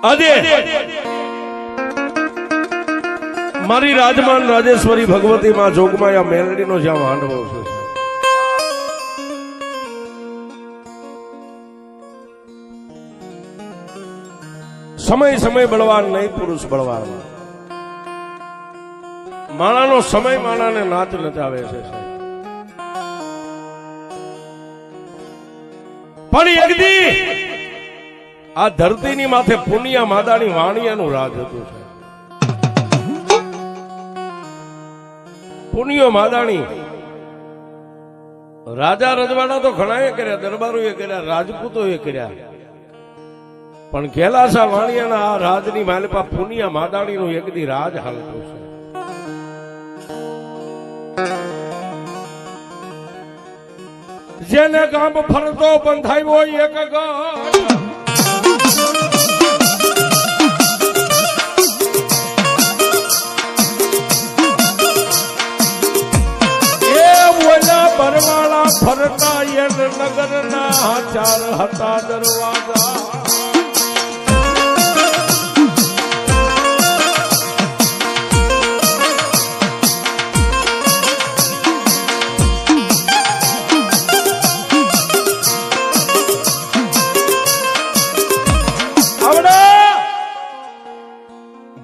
આજે મારી રાજમાન રાજેશ્વરી ભગવતી માં જોગમાયા મેલડીનો જ્યાં માંડવો છે, સમય સમય બળવાન નહીં, પુરુષ બળવાન. માણાનો સમય માણાને નાચ નચાવે છે, પણ એકદી આ ધરતીની માથે પુનિયા માદાની વાણિયાનું રાજ હતું છે. પુનિયો માદાણી રાજા રજવાડા તો ઘણાએ કર્યા, દરબારોએ કર્યા, રાજપૂતોએ કર્યા, પણ કેલાસા વાણિયાના આ રાજની માલપા પુનિયા માદાણીનું એકદી રાજ હાલતું છે. જેને ગામ ફરતો બંધાયો એક ગામ, બરવાળા ફરતા યન નગરના ચાર હતા દરવાજા.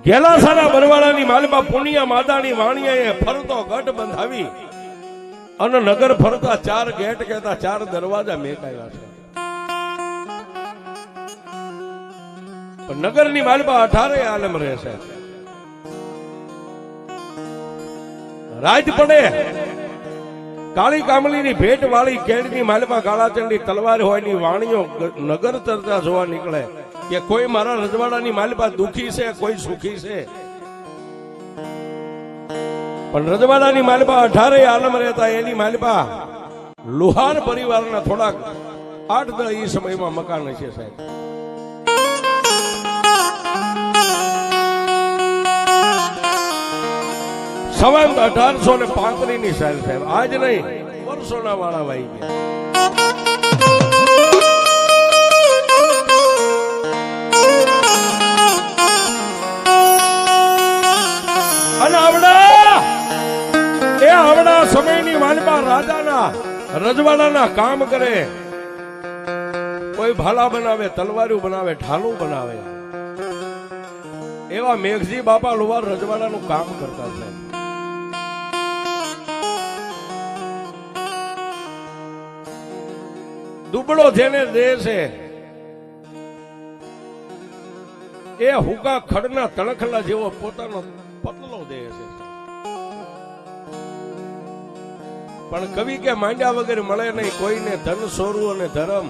ગેલાસાના બરવાળાની માલમાં પુનિયા માદાની વાણિયાએ ફરતો ગઢ બંધાવી અને નગર ફરતા ચાર ગેટ કહેતા ચાર દરવાજા મેકાયા છે. નગરની માલપા 18 આલમ રહેશે. રાત પડે કાળી કામલીની ભેટ વાળી કેળની માલપા કાળાચંડી તલવાર હોય ની વાણીઓ નગર ચર્ચા જોવા નીકળે કે કોઈ મારા રજવાડાની માલપા દુખી છે, કોઈ સુખી છે. પણ રજવાડાની માલપા 18 આલમ રહેતા એની માલપા લુહાર પરિવારના થોડાક 8-10 એ સમયમાં મકાન છે સાહેબ. સંવંત 1835 ની સાલ સાહેબ, આજ નહીં વર્ષોના વાળા વાઈ ગયા. અને આવડા સમયની માલપા રાજાના રજવાડાના કામ કરે, કોઈ ભાલા બનાવે, તલવારું બનાવે, ઢાલું બનાવે, એવા મેઘજી બાપા લુવાર રજવાડાનું કામ કરતા છે. દુબળો જેને દે છે એ હુકા ખડના તણખલા જેવો પોતાનો પતલો દે છે. પણ કવિ કે માંડ્યા વગર મળે નહીં કોઈને ધન સોરું અને ધર્મ,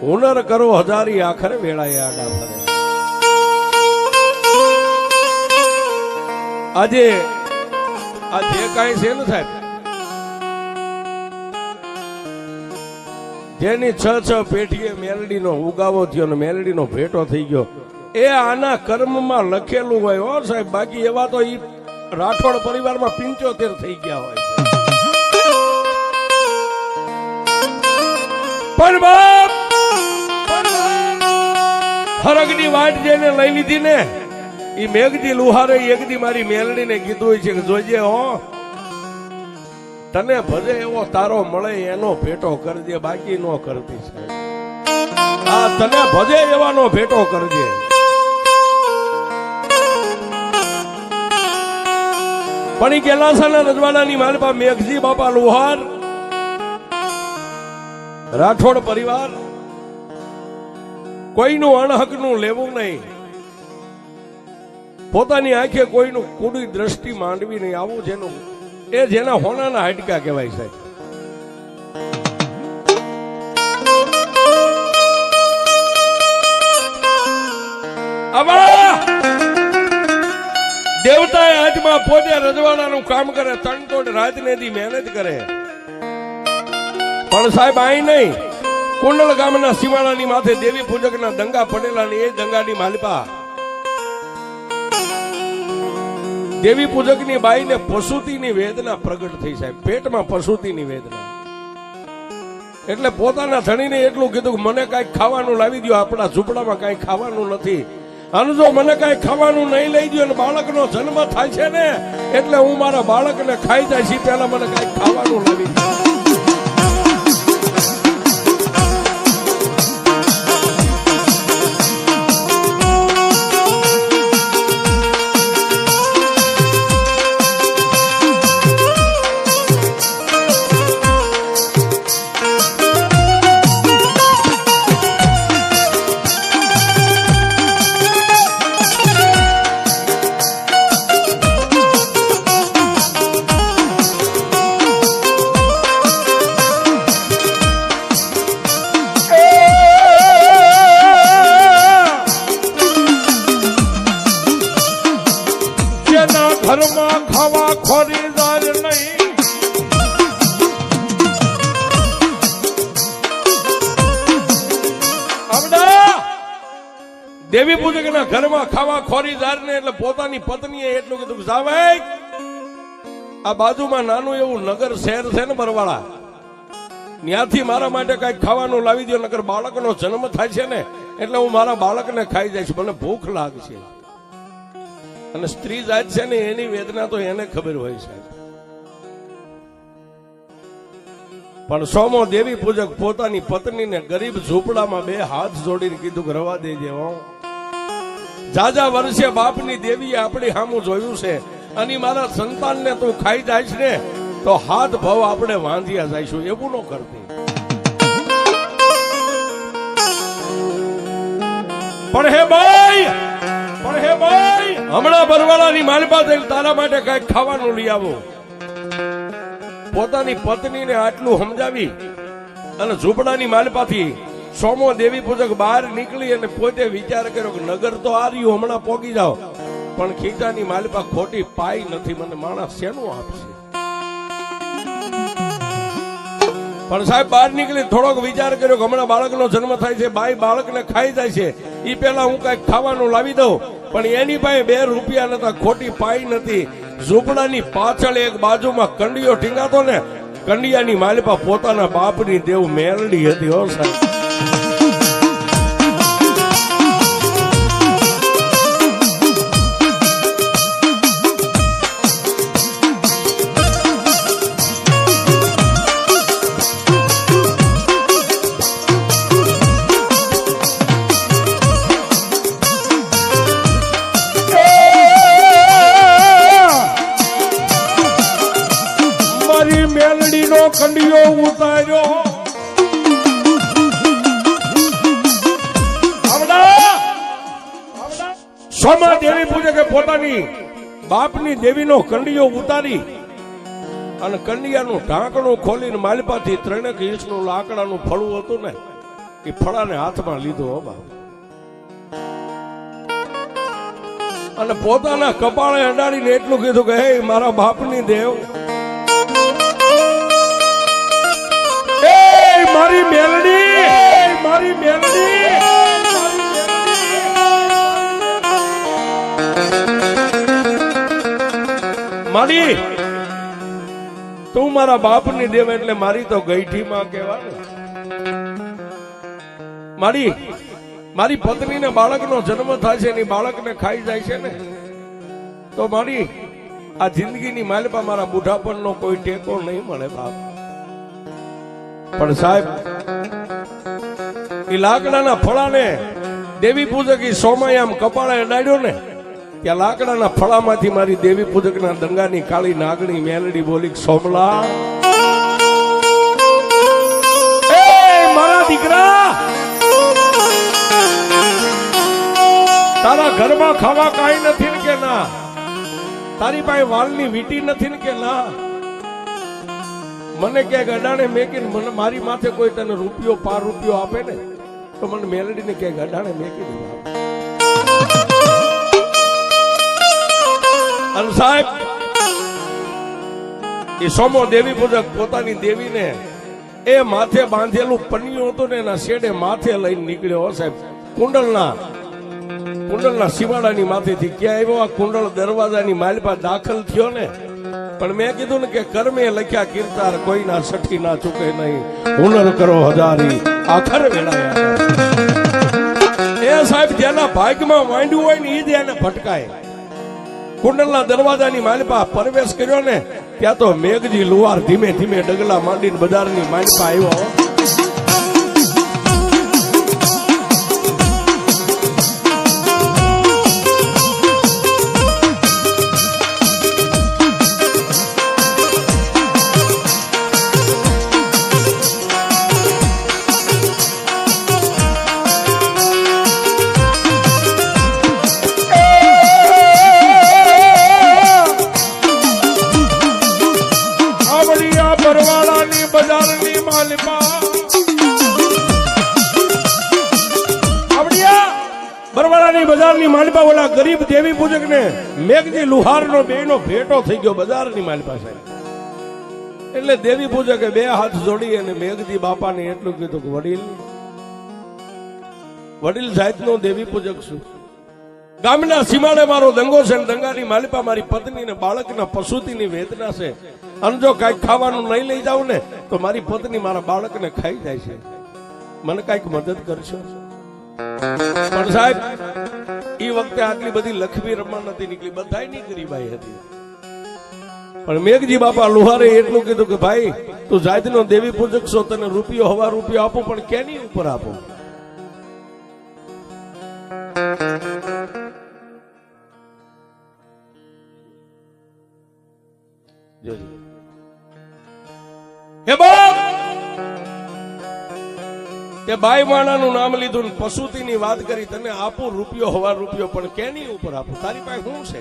હુનર કરો હજારી આખરે વેળાએ આડા ફરે. આજે આ જે કાંઈ છે ને સાહેબ, જેની 6 પેઢીએ મેલડીનો ઉગાવો થયો ને મેલડીનો ભેટો થઈ ગયો, એ આના કર્મમાં લખેલું હોય હો સાહેબ. બાકી એવા તો ઈ રાઠોડ પરિવારમાં 75 થઈ ગયા હોય. પણ બાપ ફરકની વાટ જેને લઈ લીધી ને, એ મેઘજી લુહારે એકદી મારી મેલડીને કીધું છે કે જોજે હો, તને ભજે એવો તારો મળે એનો ભેટો કરજે, બાકી નો કરતી સાહેબ. આ તને ભજે એવાનો ભેટો કરજે. પણ એ કેલાસાના રજવાડાની માલપા મેઘજી બાપા લુહાર રાઠોડ પરિવાર કોઈનું અણહકનું લેવું નહીં, પોતાની આંખે કોઈનું કુડી દ્રષ્ટિ માંડવી નહીં, આવું જેનું એ જેના હોનાના હાડકા કહેવાય છે. દેવતા આજમાં પોતે રજવાડાનું કામ કરે, તણતોડ રાત ને દી મહેનત કરે. પણ સાહેબ આઈ નહીં, કુંડલ ગામના સીમાડાની માથે દેવી પૂજકના દંગા પડેલા ને એ દંગાની માલપા દેવી પૂજકની બાઈને પશુતીની વેદના પ્રગટ થઈ સાહેબ. પેટમાં પશુતીની વેદના. એટલે પોતાના ધણીને એટલું કીધું કે મને કઈક ખાવાનું લાવી દો, આપણા ઝૂંપડામાં કઈ ખાવાનું નથી. અને જો મને કઈ ખાવાનું નહીં લઈ દો ને બાળકનો જન્મ થાય છે ને એટલે હું મારા બાળકને ખાઈ જાય છે પેલા મને કઈ ખાવાનું લાવી દો. ઘરમાં ખાવા ખોરીદાર નહીં દેવી પૂજક ના ઘરમાં ખાવા ખોરીદાર ને એટલે પોતાની પત્નીએ એટલું કીધું સાહેબ આ બાજુમાં નાનું એવું નગર શહેર છે ને બરવાળા ત્યાંથી મારા માટે કઈક ખાવાનું લાવી દો નગર બાળકનો જન્મ થાય છે ને એટલે હું મારા બાળકને ખાઈ જઈશ મને ભૂખ લાગશે. અને સ્ત્રી જાત છે ને એની વેદના તો એને ખબર હોય છે. પણ સોમો દેવી પૂજક પોતાની પત્નીને ગરીબ ઝૂંપડામાં બે હાથ જોડીને કીધું કે રવા દેજે હો. જાજા વર્ષે બાપની દેવીએ આપણી સામું જોયું છે અને મારા સંતાનને તું ખાઈ જાય ને તો હાથ ભાવ આપણે વાંધ્યા જઈશું એવું ન કરતી. પણ હે ભાઈ હમણાં બરવાળાની માલપા થઈને તારા માટે કઈક ખાવાનું લઈ આવો. પોતાની પત્નીને આટલું સમજાવી અને ઝૂંપડાની માલપાથી સોમો દેવી પૂજક બહાર નીકળી અને પોતે વિચાર કર્યો કે નગર તો આ રહ્યું હમણાં પોગી જાઓ પણ ખીચાની માલપા ખોટી પાઈ નથી મને માણસ શેનું આપશે. પણ સાહેબ બહાર નીકળી થોડોક વિચાર કર્યો કે હમણાં બાળકનો જન્મ થાય છે બાઈ બાળકને ખાઈ જાય છે એ પેલા હું કઈક ખાવાનું લાવી દઉં પણ એની પાસે 2 રૂપિયા નતા ખોટી પાઈ નથી. ઝૂંપડાની પાછળ એક બાજુમાં કંડિયો ટીંગાતો ને કંડિયાની માલપા પોતાના બાપની દેવ મેલડી હતી હો સાહેબ. મેલડીનો કંડિયો ઉતાર્યો સોમા દેવી પૂજકે પોતાની બાપની દેવીનો કંડિયો ઉતારી અને કંડિયાનું ઢાંકણું ખોલીને માલપાથી 3 ઇંચનું લાકડાનું ફળું હતું ને એ ફળાને હાથમાં લીધો હો બાપ અને પોતાના કપાળે અડાડીને એટલું કીધું કે હે મારા બાપની દેવ મારી મેલડી મારી તું મારા બાપની દેવ એટલે મારી તો ગઈઠીમાં કહેવાનું. મારી પત્નીને બાળકનો જન્મ થાય છે ને બાળકને ખાઈ જાય છે ને તો મારી આ જિંદગીની માલપા મારા બુઢાપણનો કોઈ ટેકો નહીં મળે બાપ. પણ સાહેબ એ લાકડાના ફળાને દેવી પૂજક સોમાએ આમ કપાળે અડાડ્યો ને ત્યાં લાકડાના ફળામાંથી મારી દેવી પૂજકના દંગાની કાળી નાગણી મેલડી બોલી સોમલા એ મારા દીકરા તારા ઘરમાં ખાવા કાંઈ નથી ને કે ના તારી પાસે વાલની વીટી નથી ને કે ના મને ક્યાંક અડાણે મેકીને મને મારી માથે કોઈ તને ₹5 આપે ને તો મને મેલડીને ક્યાંક અડાણે મેકી દે. અને સાહેબ એ સોમો દેવી પૂજક પોતાની દેવીને એ માથે બાંધેલું પન્નિયું હતું ને એના શેડે માથે લઈને નીકળ્યો સાહેબ. કુંડલના શિવાડાની માથેથી ક્યાં આવ્યો આ કુંડળ દરવાજાની માલપા દાખલ થયો ને પણ મેં કીધું ને કે કર્મે લખ્યા કીર્તાર કોઈના સઠી ના ચૂકે નહીં હુનર કરો હજારી આખર વેળાયા એ એ સાહેબ જેના ભાગ્યમાં વાંડ્યું હોય ને એ જ એને ભટકાય. કુંડલના દરવાજાની માલપા પ્રવેશ કર્યો ને ત્યાં તો મેઘજી લુહાર ધીમે ધીમે ડગલા માંડીને બજારની માલપા આવ્યો. બરવાળાની બજારની માલપા ઓલા ગરીબ દેવી પૂજક ને મેઘજી લુહારનો બેનો ભેટો થઈ ગયો બજારની માલપા સાહેબ. એટલે દેવી પૂજકે બે હાથ જોડી અને મેઘજી બાપાને એટલું કીધું કે વડીલ જાતનો દેવી પૂજક છું. ગામના સીમાડે મારો દંગો છે, દંગાની માલપા મારી પત્ની ને બાળકના પશુતીની વેદના છે, અને જો કઈક ખાવાનું નહીં લઈ જાવ ને તો મારી પત્ની મારા બાળકને ખાઈ જાય છે, મને કઈક મદદ કરશો? પણ સાહેબ એ વખતે આટલી બધી લક્ષ્મી રમવા નથી નીકળી, બધા ની ગરીબાઈ હતી. પણ મેઘજી બાપા લુહારે એટલું કીધું કે ભાઈ તું જાતનો દેવી પૂજક છો, તને રૂપિયો હવા રૂપિયો આપો, પણ કેની ઉપર આપો? તે બાઈ માણાનું નામ લીધું ને પશુતીની વાત કરી, તને આપું રૂપિયો હવા રૂપિયો, પણ કેની ઉપર આપું? તારી પાસે શું છે?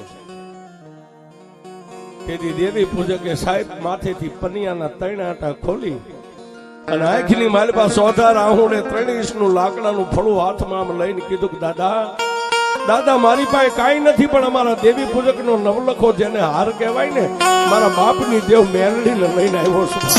તેથી દેવી પૂજકે સાહેબ માથેથી પનિયાના 3 આંટા ખોલી અને આંખની માલપા સોધા રાહુડે 3 ઇંચનું લાકડાનું ફળું હાથમાં આમ લઈને કીધું કે દાદા મારી પાસે કાંઈ નથી, પણ અમારા દેવી પૂજકનો નવલખો જેને હાર કહેવાય ને, મારા બાપની દેવ મેલડીને લઈને આવ્યો છું.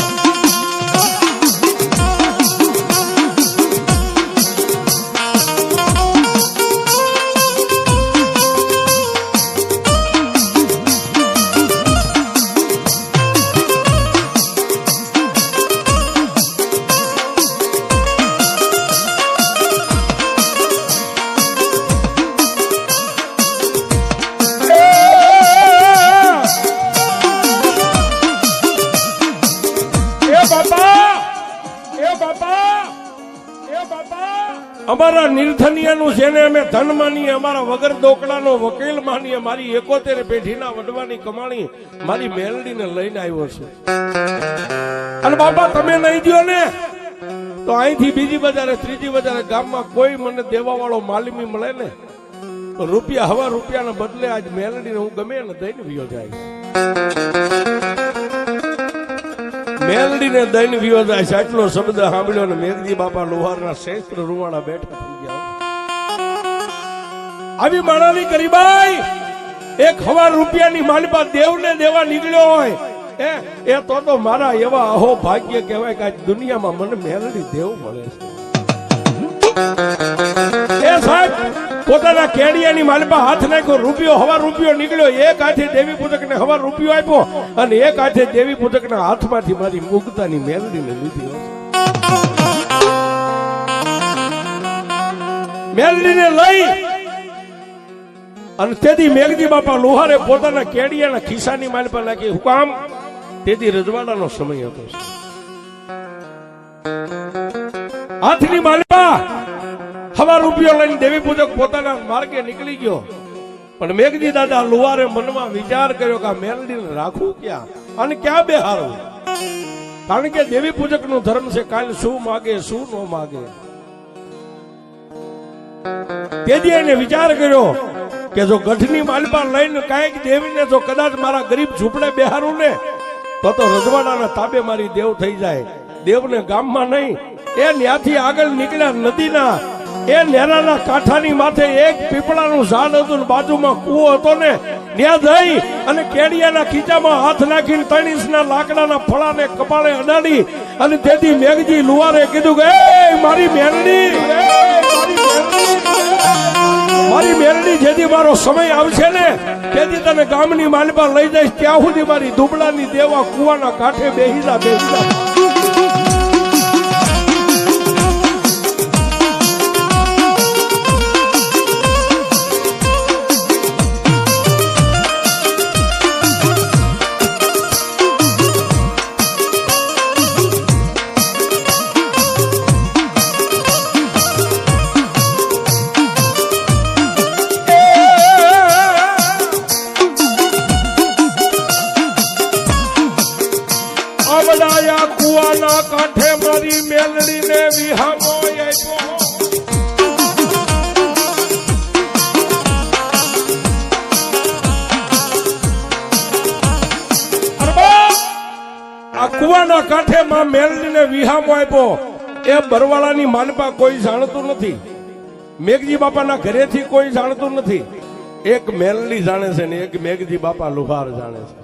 અમારા નિર્ધનિયાનું જેને અમે ધન માનીએ, અમારા વગર દોકડાનો વકીલ માનીએ, મારી 71 પેઢીના વડવાની કમાણી મારી મેલડીને લઈને આવ્યો છે. અને બાપા તમે નહીં દો ને તો અહીંથી બીજી બજારે ત્રીજી બજારે ગામમાં કોઈ મને દેવા વાળો માલમી મળે ને તો રૂપિયા હવા રૂપિયાના બદલે આજ મેલડીને હું ગમે ને દઈને વિયો જાય. મેલડીને દઈને વિયો જાય છે. આટલો શબ્દ સાંભળ્યો ને મેઘજી બાપા લોહારના શેસ્ત્ર રૂવાણા બેઠા થઈ ગયા. આવી માણાની ગરીબાઈ એક હવા રૂપિયાની માલપા દેવને દેવા નીકળ્યો હોય એ તો મારા એવા અહો ભાગ્ય કહેવાય કે આજ દુનિયામાં મને મેલડી દેવ મળે છે. એ સાહેબ પોતાના કેડિયાની માલપા હાથ નાખ્યો, રૂપિયો હવા રૂપિયો નીકળ્યો. એક હાથે દેવી પૂજકને હવા રૂપિયો આપ્યો અને એક હાથે દેવી પૂજકના હાથમાંથી મારી મુગ્ધાની મેલડીને લીધી. મેલડીને લઈ અને તેથી મેઘજી બાપા લોહારે પોતાના કેડિયાના ખિસ્સાની માલપા નાખી. હું કામ? તેથી રજવાડાનો સમય હતો. હાથની માલપા હવા રૂપિયો લઈને દેવી પૂજક પોતાના માર્ગે નીકળી ગયો. પણ મેઘજી દાદા લુવારે મનમાં વિચાર કર્યો કે મેલડીને રાખવું ક્યાં અને ક્યાં બેહારવું? કારણ કે દેવી પૂજક નું ધર્મ છે, કાલ શું માગે શું ન માગે. તેથી એને વિચાર કર્યો કે જો ગઢની માલપા લઈને કાંઈક દેવીને જો કદાચ મારા ગરીબ ઝૂંપડે બેહારું ને તો રજવાડાના તાબે મારી દેવ થઈ જાય. દેવને ગામમાં નહીં, એ ત્યાંથી આગળ નીકળ્યા નદીના એ નેરાના કાંઠાની માથે એક પીપળાનું ઝાડ હતું, બાજુમાં કૂવો હતો ને, ત્યાં જઈ અને કેડિયાના ખીચામાં હાથ નાખીને 3 ઇંચના લાકડાના ફળાને કપાળે અડાડી અને તેથી મેઘજી લુવારે કીધું કે મારી મેલડી જેથી મારો સમય આવશે ને તેથી તને ગામની માલપા લઈ જઈશ, ત્યાં સુધી મારી દુબળાની દેવા કુવાના કાંઠે બેહી જા. કુવાના કાંઠે માં મેલડીને વિહામો આપ્યો એ બરવાળાની માલપા કોઈ જાણતું નથી, મેઘજી બાપાના ઘરેથી કોઈ જાણતું નથી. એક મેલડી જાણે છે ને એક મેઘજી બાપા લુહાર જાણે છે.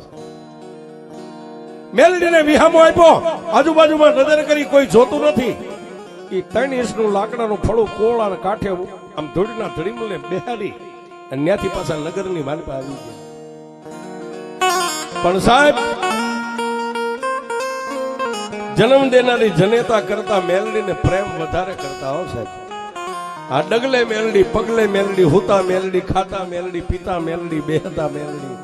મેલડીને વિહામો આપ્યો, આજુબાજુમાં નજર કરી કોઈ જોતું નથી. એ 3 ઇંચનું લાકડાનું ફળું કોળાના કાંઠે આમ ધૂળના ધડીમલે બેહાડી અને ત્યાંથી પાછા નગરની માલપા આવી ગયા. પણ સાહેબ, જન્મ દેનારી જનેતા કરતા મેલડીને પ્રેમ વધારે કરતા હો સાહેબ. આ ડગલે મેલડી, પગલે મેલડી, હુતા મેલડી, ખાતા મેલડી, પીતા મેલડી, બેહતા મેલડી.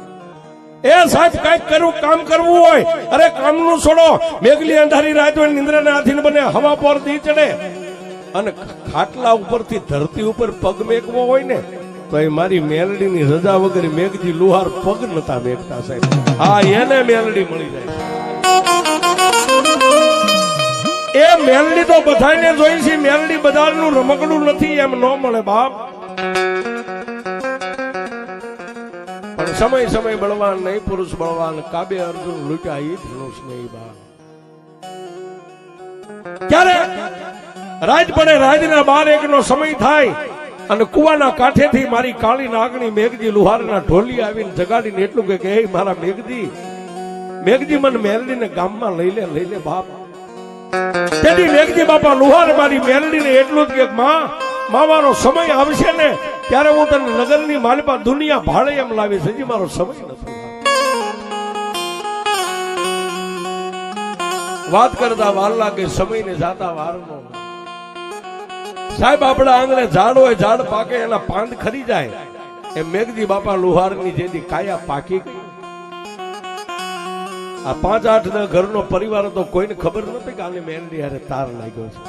એ સાહેબ કઈક કામ કરવું હોય, અરે કામનું છોડો. મેઘલી અંધારી રાત હોય, નિંદ્રાને આધીન બને, હવા પર દી ચડે અને ખાટલા ઉપરથી ધરતી ઉપર પગ મેકવો હોય ને તો એ મારી મેલડીની રજા વગર મેઘજી લુહાર પગ નતા મેકતા સાહેબ. હા, એને મેલડી મળી જાય. એ મેલડી તો બધાને જોઈ છે, મેલડી બધાનું રમકડું નથી, એમ ન મળે બાપ. પણ સમય બળવાન નહીં, પુરુષ બળવાન, કાબે અર્જુન લૂટ્યા ઈ ધનુષ નહીં બા. ક્યારે રાત પડે, રાતના 12-1 નો સમય થાય અને કુવાના કાંઠેથી મારી કાળી નાગણી મેઘજી લુહારના ઢોલી આવીને જગાડીને એટલું કે હે મારા મેઘજી મને મેલડીને ગામમાં લઈ લે બાપ. તેથી મેઘજી બાપા લુહાર મારી મેલડીને એટલું જ કે માં મારો સમય આવશે ને ત્યારે હું તને નગરની માલપા દુનિયા ભાડે એમ લાવીશ, હજી મારો સમય નથી. વાત કરતા વાર લાગે, સમય ને જાતા વાર નો. સાહેબ આપણા આંગણે ઝાડ હોય, ઝાડ પાકે એના પાંદ ખરી જાય. એ મેઘજી બાપા લુહારની જેથી કાયા પાકી ગઈ. આ 5-8 ઘરનો પરિવાર હતો, કોઈને ખબર નથી કે આને મેલડી હારે તાર લાગ્યો છે.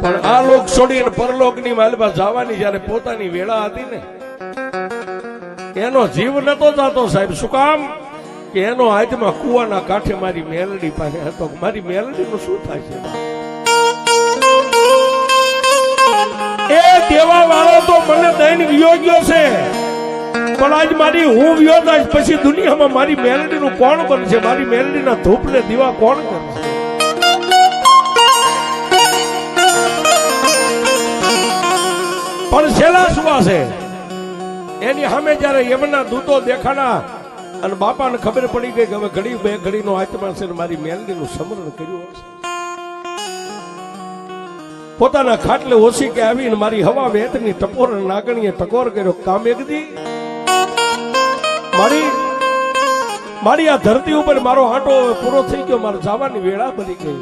પણ આ લોક છોડીને પરલોકની માલપા જવાની જયારે પોતાની વેળા હતી ને એનો જીવ નતો જાતો સાહેબ. શું કામ કે એનો હાથમાં કુવાના કાંઠે મારી મેલડી પાસે હતો. મારી મેલડીનું શું થાય છે? એ દેવા વાળો તો મને દઈને વિયો ગયો છે, પણ આજ મારી હું વિયો થાય પછી દુનિયામાં મારી મેલડીનું કોણ બનશે? મારી મેલડીના ધૂપને દીવા કોણ કરશે? પણ છેલ્લા સુવા છે એની સામે જયારે યમના દૂતો દેખાણા અને બાપાને ખબર પડી ગઈ કે હવે ઘડી બે ઘડીનો આત્મા છે, મારી મેલડીનું સ્મરણ કર્યું હશે. પોતાના ખાટલે ઓછી કે આવીને મારી હવા વેતની ટપોર નાગણીએ ટકોર કર્યો, કામેગદી મારી આ ધરતી ઉપર મારો આંટો પૂરો થઈ ગયો, મારે જવાની વેળા બની ગઈ.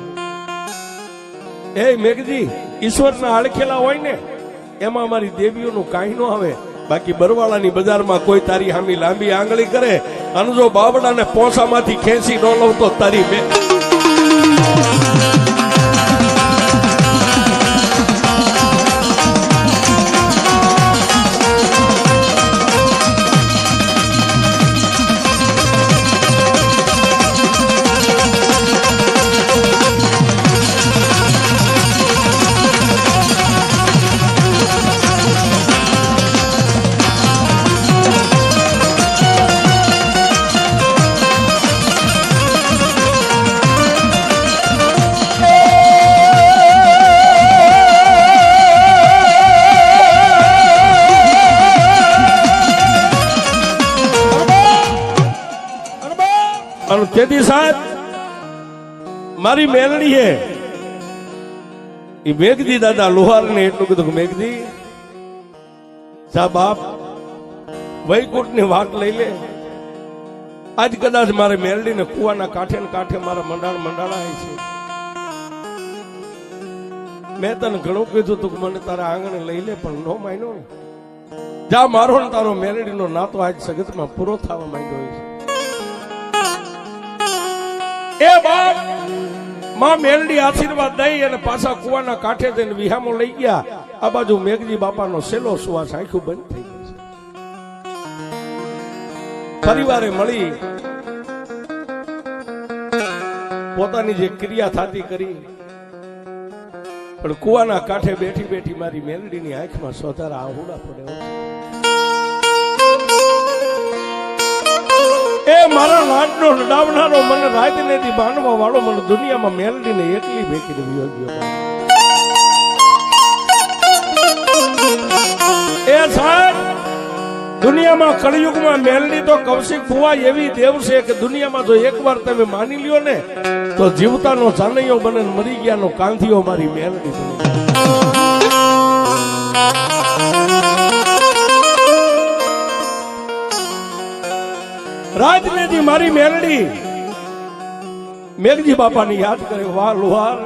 એ મેઘજી ઈશ્વરના આળખેલા હોય ને એમાં મારી દેવીઓનું કાંઈ ન આવે. બાકી બરવાળાની બજારમાં કોઈ તારી હામી લાંબી આંગળી કરે અને જો બાવડાને પોસામાંથી ખેંચી ન લઉં તો તારી તેથી સાહેબ મારી મેલડી હે એ મેઘજી દાદા લુહાર ને એટલું કીધું કે મેઘજી જા બાપ વૈકુંઠ ની વાત લઈ લે. આજ કદાચ મારે મેલડી ને કુવાના કાંઠે ને કાંઠે મારા મંડાળા છે. મેં તને ઘણું કીધું તું કે મને તારા આંગણે લઈ લે, પણ નો માન્યો ને. જા મારો ને તારો મેલડી નો નાતો આજ સગતમાં પૂરો થવા માંડ્યો છે. એ બાપ માં મેલડી આશીર્વાદ દઈ અને પાછા કુવાના કાંઠે જઈને વિહામો લઈ ગયા. આ બાજુ મેઘજી બાપાનો સેલો સુવાસ આંખું બંધ થઈ ગઈ છે. પરિવારે મળી પોતાની જે ક્રિયા થાતી કરી, પણ કુવાના કાંઠે બેઠી બેઠી મારી મેલડીની આંખમાં સોધારા આહુડા પડે. એ મારા લાડનો લડાવનારો મને રાત ને દી બાંધવા વાળો મને દુનિયામાં મેલડીને એકલી બેકીને વિયો ગયો એ સાહેબ દુનિયામાં કળિયુગમાં મેલડી તો કૌશિક ભુવા એવી દેવ છે કે દુનિયામાં જો એકવાર તમે માની લ્યો ને તો જીવતાનો જાનૈયો બને મરી ગયાનો કાંધીઓ મારી મેલડી બને રાજનેજી મારી મેલડી મેઘજી બાપાની યાદ કરે વાહ લુહાર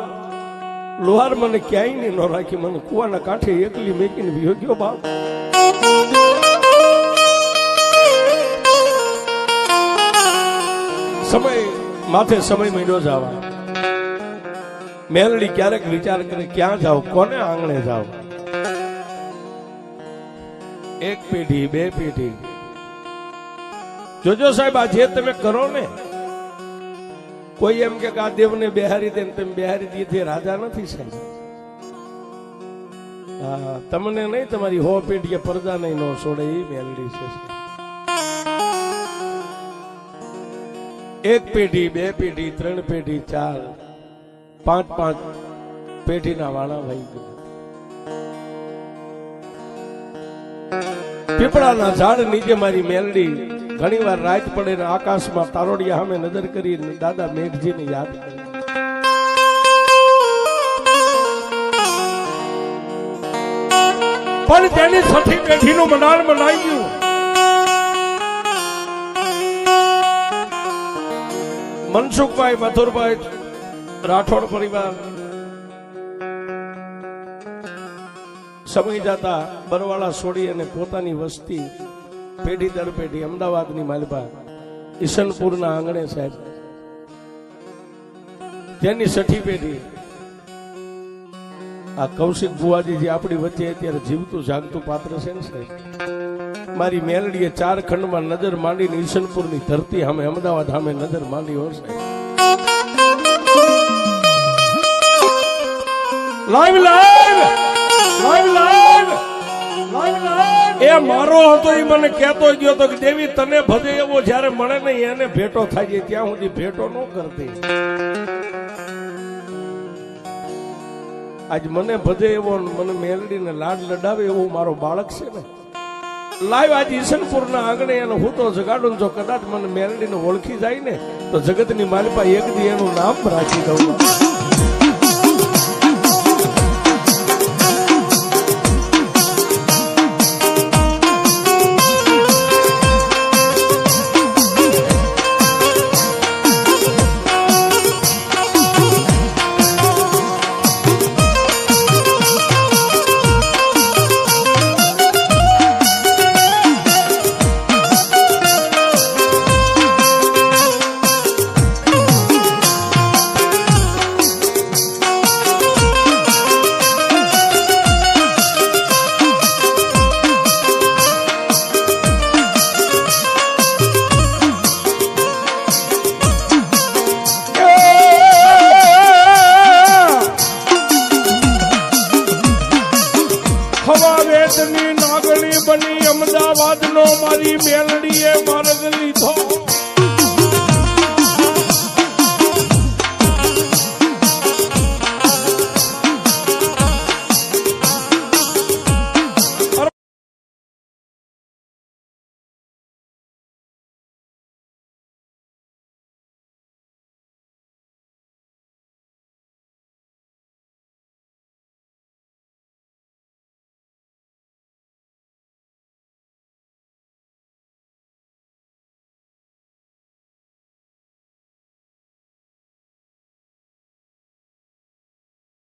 લુહાર મને ક્યાંય નહીં ન રાખી મને કુવાના કાંઠે એકલી મેકીને વિયો ગયો બાપ સમય માથે સમય મહિનો જવા મેલડી ક્યારેક વિચાર કરે ક્યાં જાવ કોને આંગણે જાવ એક પેઢી બે પેઢી જોજો સાહેબ આ જે તમે કરો ને કોઈ એમ કે આ દેવને બેહારી દે તમે બેહારી દીધી રાજા નથી સાહેબ હા તમને નહીં તમારી હો પેઢીએ પડદા નહીં નો છોડે એ મેલડી છે એક પેઢી બે પેઢી ત્રણ પેઢી ચાર પાંચ પાંચ પેઢીના વાળા વહી ગયા પીપળાના ઝાડ નીચે મારી મેલડી ઘણી વાર રાત પડે ને આકાશમાં તારોડિયા સામે નજર કરી દાદા મેઘજીને યાદ કરે પણ તેની છઠ્ઠી પેઢીનું મંડાણ બનાવી ગયું મનસુખભાઈ મથુરભાઈ રાઠોડ પરિવાર સમય જતા બરવાળા છોડી અને પોતાની વસ્તી પેઢી દર પેઢી અમદાવાદની માલપા ઈશનપુરના આંગણે સાહેબ તેની છઠ્ઠી પેઢી આ કૌશિક ભુવાજી જે આપણી વચ્ચે અત્યારે જીવતું જાગતું પાત્ર છે ને સાહેબ મારી મેલડીએ ચાર ખંડમાં નજર માંડીને ઈશનપુરની ધરતી સામે અમદાવાદ સામે નજર માંડી હોય સાહેબ live live live live live live એ મારો હતો એ મને કહેતો ગયો તો કે દેવી તને ભજે એવો જ્યારે મળે નહીં એને ભેટો થાય છે ત્યાં સુધી ભેટો ન કરતી આજ મને ભજે એવો મને મેલડીને લાડ લડાવે એવો મારો બાળક છે ને લાઈવ આજ ઈશનપુરના આંગણે એને હું તો જગાડું જો કદાચ મને મેલડીને ઓળખી જાય ને તો જગતની માલિપા એક દી એનું નામ રાખી દઉં નાગણી બની અમદાવાદ નો મારી મેલડીએ માર્ગ લીધો